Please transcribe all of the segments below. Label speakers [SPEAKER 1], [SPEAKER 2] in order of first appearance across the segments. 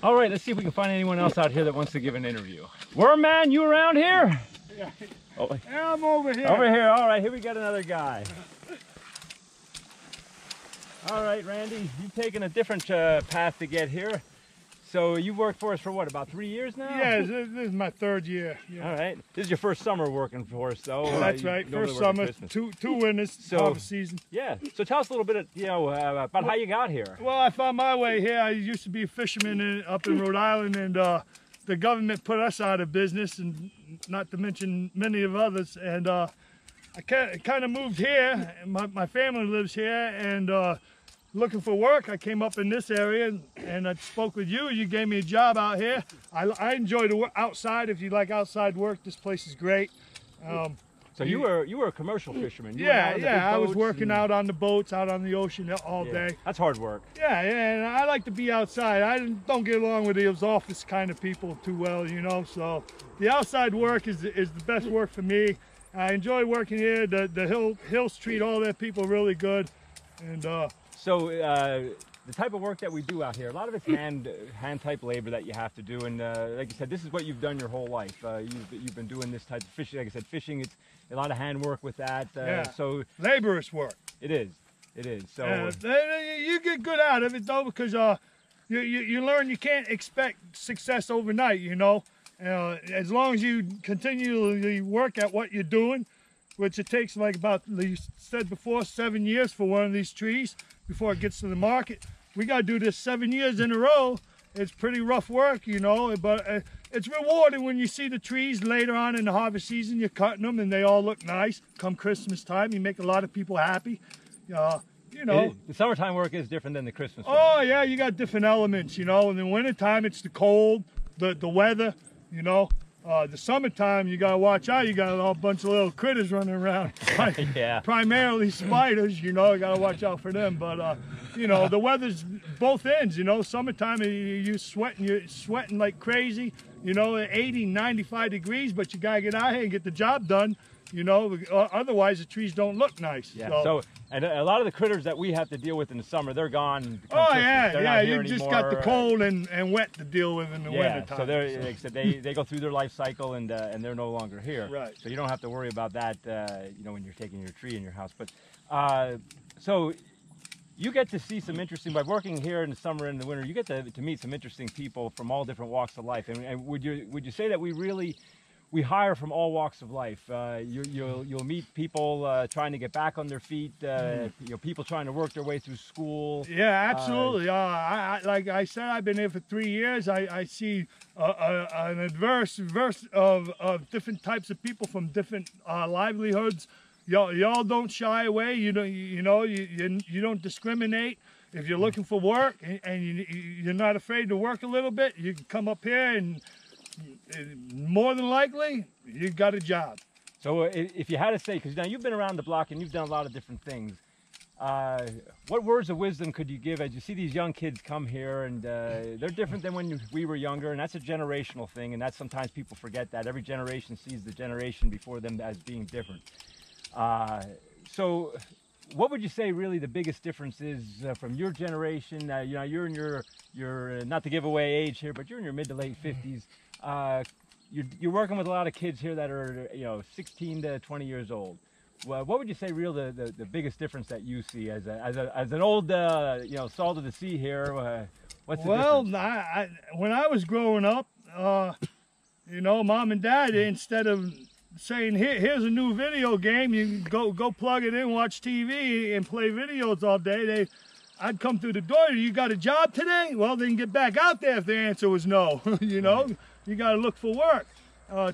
[SPEAKER 1] All right, let's see if we can find anyone else out here that wants to give an interview. Wormman, you around here?
[SPEAKER 2] Yeah.
[SPEAKER 1] Oh,
[SPEAKER 2] Yeah, I'm over here.
[SPEAKER 1] over here. All right, here we got another guy. All right, Randy, you've taken a different path to get here. So you've worked for us for what, about 3 years now?
[SPEAKER 2] Yeah, this is my 3rd year. Yeah.
[SPEAKER 1] All right. This is your first summer working for us, though.
[SPEAKER 2] That's right. First summer, two winters, harvest season.
[SPEAKER 1] Yeah. So tell us a little bit, about how you got here.
[SPEAKER 2] Well, I found my way here. I used to be a fisherman up in Rhode Island, and the government put us out of business, and not to mention many of others. And I kind of moved here. My family lives here, and looking for work. I came up in this area, and I spoke with you. You gave me a job out here. I enjoy the work outside. If you like outside work, this place is great.
[SPEAKER 1] So you were a commercial fisherman.
[SPEAKER 2] Yeah. I was working out on the boats, out on the ocean all day.
[SPEAKER 1] That's hard work.
[SPEAKER 2] Yeah, and I like to be outside. I don't get along with those office kind of people too well, you know. So the outside work is the best work for me. I enjoy working here. The hills treat all their people really good, and.
[SPEAKER 1] So the type of work that we do out here, a lot of it's hand type labor that you have to do, and like you said, this is what you've done your whole life. You've been doing this type of fishing. Like I said, fishing, it's a lot of hand work with that.
[SPEAKER 2] Yeah.
[SPEAKER 1] So
[SPEAKER 2] laborious work.
[SPEAKER 1] It is. So
[SPEAKER 2] you get good out of it though, because you learn you can't expect success overnight. You know, as long as you continually work at what you're doing, which it takes like about, you said before, 7 years for one of these trees before it gets to the market. We got to do this 7 years in a row. It's pretty rough work, you know, but it's rewarding when you see the trees later on in the harvest season. You're cutting them and they all look nice. Come Christmas time, you make a lot of people happy. You know.
[SPEAKER 1] The summertime work is different than the Christmas work.
[SPEAKER 2] Oh, yeah, you got different elements, you know. In the wintertime, it's the cold, the weather, you know. The summertime, you gotta watch out. You got a whole bunch of little critters running around.
[SPEAKER 1] Yeah.
[SPEAKER 2] Primarily spiders, you know. You gotta watch out for them. But you know, the weather's both ends. You know, summertime you're sweating like crazy. You know, 80, 95 degrees, but you gotta get out here and get the job done. You know, otherwise the trees don't look nice.
[SPEAKER 1] Yeah. So and a lot of the critters that we have to deal with in the summer, they're gone.
[SPEAKER 2] Oh yeah. You just got the cold and wet to deal with in the wintertime.
[SPEAKER 1] So they're like I said, they go through their life cycle and they're no longer here.
[SPEAKER 2] Right.
[SPEAKER 1] So you don't have to worry about that. You know, when you're taking your tree in your house. But so you get to see some interesting, by working here in the summer and the winter, you get to meet some interesting people from all different walks of life. And would you say that we hire from all walks of life? You'll meet people trying to get back on their feet. You know, people trying to work their way through school.
[SPEAKER 2] Yeah, absolutely. Like I said, I've been here for 3 years. I see an adverse of different types of people from different livelihoods. Y'all don't shy away. You don't discriminate. If you're looking for work and you're not afraid to work a little bit, you can come up here and more than likely, you got a job.
[SPEAKER 1] So if you had to say, because now you've been around the block and you've done a lot of different things, what words of wisdom could you give as you see these young kids come here, and they're different than when we were younger, and that's a generational thing, and that's sometimes people forget that. Every generation sees the generation before them as being different. So what would you say really the biggest difference is from your generation? You know, you're in your not to give away age here, but you're in your mid to late 50s. You're working with a lot of kids here that are 16 to 20 years old. Well, what would you say the biggest difference that you see as an old salt of the sea here? What's the difference?
[SPEAKER 2] Well, when I was growing up, you know, mom and dad, instead of saying here's a new video game, you go plug it in, watch TV, and play videos all day, I'd come through the door. You got a job today? Well, then get back out there if the answer was no. You know, you got to look for work.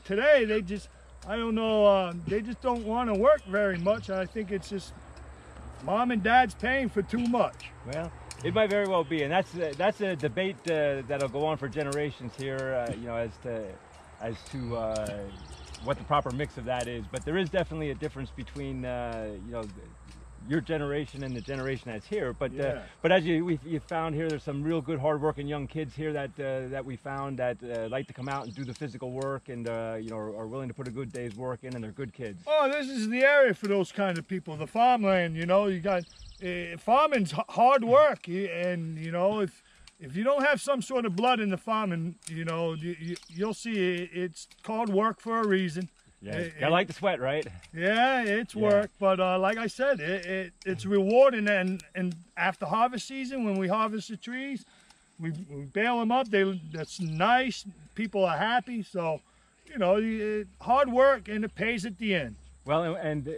[SPEAKER 2] Today, they just, I don't know, they just don't want to work very much. I think it's just mom and dad's paying for too much.
[SPEAKER 1] Well, it might very well be, and that's a debate that'll go on for generations here. You know, as to what the proper mix of that is. But there is definitely a difference between you know, your generation and the generation that's here. But but as you found here, there's some real good, hard-working young kids here that we found that like to come out and do the physical work, and you know, are willing to put a good day's work in, and they're good kids.
[SPEAKER 2] Oh, this is the area for those kind of people. The farmland, you know, you got farming's hard work, and you know, if if you don't have some sort of blood in the farming, you know, you'll see it's called work for a reason.
[SPEAKER 1] Yeah, gotta like the sweat, right?
[SPEAKER 2] Yeah, it's work, but like I said, it's rewarding. And after harvest season, when we harvest the trees, we bale them up. That's nice. People are happy. So, you know, hard work, and it pays at the end.
[SPEAKER 1] Well, and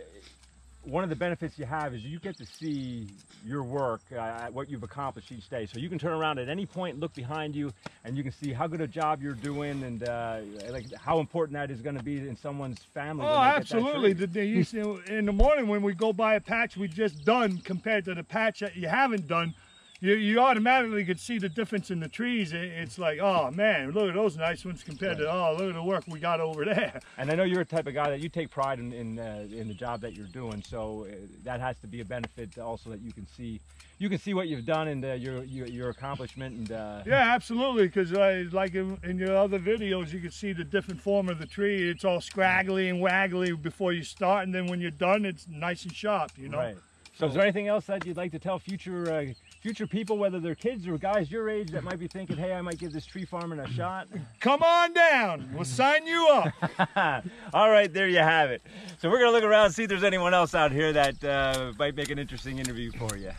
[SPEAKER 1] one of the benefits you have is you get to see your work, what you've accomplished each day. So you can turn around at any point, look behind you, and you can see how good a job you're doing, and like how important that is going to be in someone's family.
[SPEAKER 2] Oh, absolutely. In the morning when we go by a patch we just done compared to the patch that you haven't done, you automatically could see the difference in the trees. It's like, oh man, look at those nice ones compared to, oh, look at the work we got over there.
[SPEAKER 1] And I know you're a type of guy that you take pride in the job that you're doing, so that has to be a benefit also, that you can see what you've done and your accomplishment. And
[SPEAKER 2] yeah, absolutely, because like in your other videos, you can see the different form of the tree. It's all scraggly and waggly before you start, and then when you're done, it's nice and sharp, you know.
[SPEAKER 1] Right. So is there anything else that you'd like to tell future people, whether they're kids or guys your age, that might be thinking, hey, I might give this tree farming a shot?
[SPEAKER 2] Come on down. We'll sign you up.
[SPEAKER 1] All right, there you have it. So we're going to look around and see if there's anyone else out here that might make an interesting interview for you.